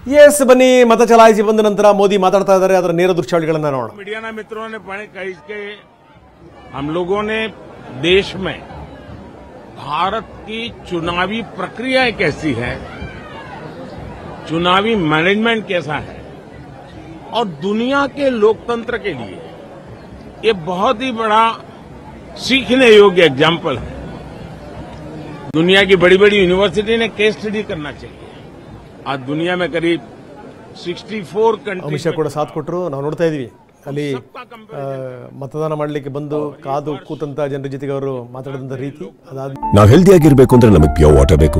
S ಬನ್ನಿ ಮತ ಚಲಾಯಿಸಿ ಬಂದ ನಂತರ ಮೋದಿ ಮಾತಾಡ್ತಾ ಇದ್ದಾರೆ ಅದರ ನೇರ ದೃಶ್ಯಾವಳಿಗಳನ್ನು ನೋಡೋಣ मीडिया मित्रों ने पढ़े कही कि हम लोगों ने देश में भारत की चुनावी प्रक्रिया कैसी है, चुनावी मैनेजमेंट कैसा है और दुनिया के लोकतंत्र के लिए ये बहुत ही बड़ा सीखने योग्य एग्जाम्पल है। दुनिया की बड़ी बड़ी यूनिवर्सिटी ने केस स्टडी करना चाहिए। आज दुनिया में करीब 64 ಅಮಿತ್ कंट्री ಶಾ ಕೂಡ ಸಾಥ್ ಕೊಟ್ಟರು. ನಾವು ನೋಡ್ತಾ ಇದೀವಿ ಅಲ್ಲಿ ಮತದಾನ ಮಾಡಲಿಕ್ಕೆ ಬಂದು ಕಾದು ಕೂತಂತ ಜನರ ಜೊತೆಗೆ ಅವರು ಮಾತಾಡಿದಂತ ರೀತಿ ಅದಾದ ನಾವು ಹೆಲ್ದಿ ಆಗಿರಬೇಕು ಅಂದ್ರೆ ನಮಗೆ ಪ್ಯೂರ್ ವಾಟರ್ ಬೇಕು.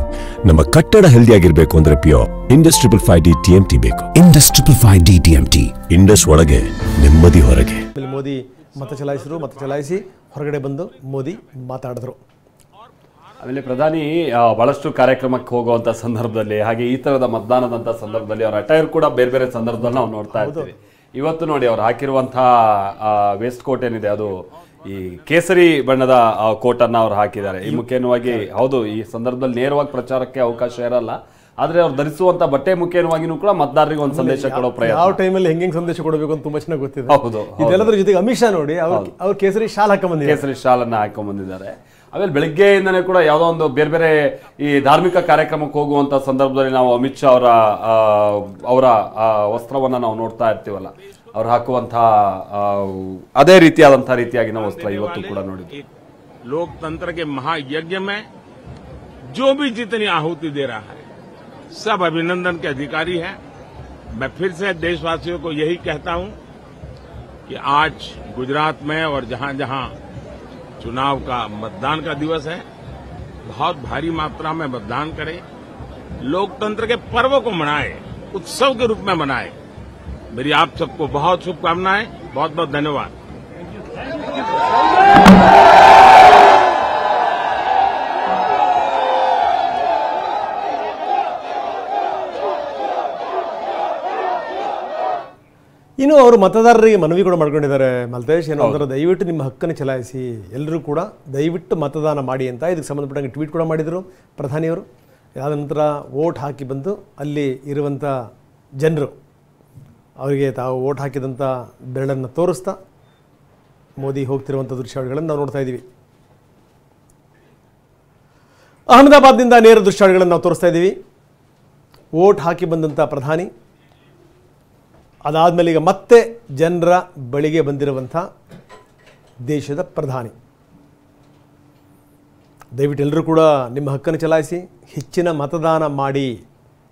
ನಮ್ಮ ಕಟ್ಟಡ ಹೆಲ್ದಿ ಆಗಿರಬೇಕು ಅಂದ್ರೆ ಪ್ಯೂರ್ ಇಂಡಸ್ 555D TMT ಬೇಕು. ಇಂಡಸ್ 555D TMT ಇಂಡಸ್ ಒಳಗೆ ನೆಮ್ಮದಿ ಹೊರಗೆ. ಮೋದಿ ಮತ ಚಲಾಯಿಸಿದ್ರು. ಮತ ಚಲಾಯಿಸಿ ಹೊರಗಡೆ ಬಂದು ಮೋದಿ ಮಾತಾಡಿದ್ರು. ಆಮೇಲೆ ಪ್ರಧಾನಿ ಬಹಳಷ್ಟು ಕಾರ್ಯಕ್ರಮಕ್ಕೆ ಹೋಗುವಂತ ಸಂದರ್ಭದಲ್ಲಿ ಹಾಗೆ ಈ ತರದ ಮತದಾನದಂತ ಸಂದರ್ಭದಲ್ಲಿ ಅವರ ಅಟೈರ್ ಕೂಡ ಬೇರೆ ಬೇರೆ ಸಂದರ್ಭದಲ್ಲಿ ನಾವು ನೋಡ್ತಾ ಇರ್ತೀವಿ. ಇವತ್ತು ನೋಡಿ ಅವ್ರು ಹಾಕಿರುವಂತಹ ವೇಸ್ಟ್ ಕೋಟ್ ಏನಿದೆ ಅದು ಈ ಕೇಸರಿ ಬಣ್ಣದ ಕೋಟ್ ಅನ್ನ ಅವ್ರು ಹಾಕಿದ್ದಾರೆ. ಈ ಮುಖ್ಯವಾಗಿ ಹೌದು ಈ ಸಂದರ್ಭದಲ್ಲಿ ನೇರವಾಗಿ ಪ್ರಚಾರಕ್ಕೆ ಅವಕಾಶ ಇರಲ್ಲ, ಆದ್ರೆ ಅವ್ರು ಧರಿಸುವಂತ ಬಟ್ಟೆ ಮುಖ್ಯವಾಗಿನೂ ಕೂಡ ಮತದಾರರಿಗೆ ಒಂದು ಸಂದೇಶ ಕೊಡೋ ಪ್ರಯತ್ನ. ಯಾವ ಟೈಮಲ್ಲಿ ಹೆಂಗೆ ಸಂದೇಶ ಕೊಡಬೇಕು ಅಂತ ತುಂಬಾ ಚೆನ್ನಾಗಿ ಗೊತ್ತಿದೆ. ಹೌದು, ಇದೆಲ್ಲದರ ಜೊತೆಗೆ ಅಮಿತ್ ಶಾ ನೋಡಿ ಅವ್ರು ಕೇಸರಿ ಶಾಲ್ ಹಾಕೊಂಡ್ಬಂದಿದ್ದಾರೆ. ಕೇಸರಿ ಶಾಲನ್ನ ಹಾಕೊಂಡ್ ಬಂದಿದ್ದಾರೆ. ಆಮೇಲೆ ಬೆಳಗ್ಗೆಯಿಂದನೇ ಕೂಡ ಯಾವುದೋ ಒಂದು ಬೇರೆ ಬೇರೆ ಈ ಧಾರ್ಮಿಕ ಕಾರ್ಯಕ್ರಮಕ್ಕೆ ಹೋಗುವಂತ ಸಂದರ್ಭದಲ್ಲಿ ನಾವು ಅಮಿತ್ ಶಾ ಅವರ ವಸ್ತ್ರವನ್ನ ನಾವು ನೋಡ್ತಾ ಇರ್ತೀವಲ್ಲ, ಅವ್ರು ಹಾಕುವಂತಹ ಅದೇ ರೀತಿಯಾದಂತಹ ವಸ್ತ್ರ ಇವತ್ತು ಕೂಡ ನೋಡಿದ್ವಿ. लोकतंत्र के महायज्ञ में जो भी जितनी आहुति दे रहा है सब अभिनंदन के अधिकारी हैं। मैं फिर से देशवासियों को यही कहता हूं कि आज गुजरात में और जहां जहां चुनाव का मतदान का दिवस है, बहुत भारी मात्रा में मतदान करें, लोकतंत्र के पर्व को मनाएं, उत्सव के रूप में मनाएं। मेरी आप सबको बहुत शुभकामनाएं, बहुत बहुत धन्यवाद। ಇನ್ನು ಅವರು ಮತದಾರರಿಗೆ ಮನವಿ ಕೂಡ ಮಾಡ್ಕೊಂಡಿದ್ದಾರೆ. ಮಲ್ತೇಶ್ ಏನೋ ಅಂದ್ರೆ ದಯವಿಟ್ಟು ನಿಮ್ಮ ಹಕ್ಕನ್ನು ಚಲಾಯಿಸಿ, ಎಲ್ಲರೂ ಕೂಡ ದಯವಿಟ್ಟು ಮತದಾನ ಮಾಡಿ ಅಂತ ಇದಕ್ಕೆ ಸಂಬಂಧಪಟ್ಟಂಗೆ ಟ್ವೀಟ್ ಕೂಡ ಮಾಡಿದರು ಪ್ರಧಾನಿಯವರು. ಅದಾದ ನಂತರ ವೋಟ್ ಹಾಕಿ ಬಂದು ಅಲ್ಲಿ ಇರುವಂಥ ಜನರು ಅವರಿಗೆ ತಾವು ವೋಟ್ ಹಾಕಿದಂಥ ಬೆರಳನ್ನು ತೋರಿಸ್ತಾ ಮೋದಿ ಹೋಗ್ತಿರುವಂಥ ದೃಶ್ಯಾವಳಿಗಳನ್ನು ನಾವು ನೋಡ್ತಾ ಇದ್ದೀವಿ. ಅಹಮದಾಬಾದ್ನಿಂದ ನೇರ ದೃಶ್ಯಾವಳಿಗಳನ್ನು ನಾವು ತೋರಿಸ್ತಾ ಇದ್ದೀವಿ. ವೋಟ್ ಹಾಕಿ ಬಂದಂಥ ಪ್ರಧಾನಿ ಅದಾದಮೇಲೆ ಈಗ ಮತ್ತೆ ಜನರ ಬಳಿಗೆ ಬಂದಿರುವಂಥ ದೇಶದ ಪ್ರಧಾನಿ. ದಯವಿಟ್ಟು ಎಲ್ಲರೂ ಕೂಡ ನಿಮ್ಮ ಹಕ್ಕನ್ನು ಚಲಾಯಿಸಿ, ಹೆಚ್ಚಿನ ಮತದಾನ ಮಾಡಿ.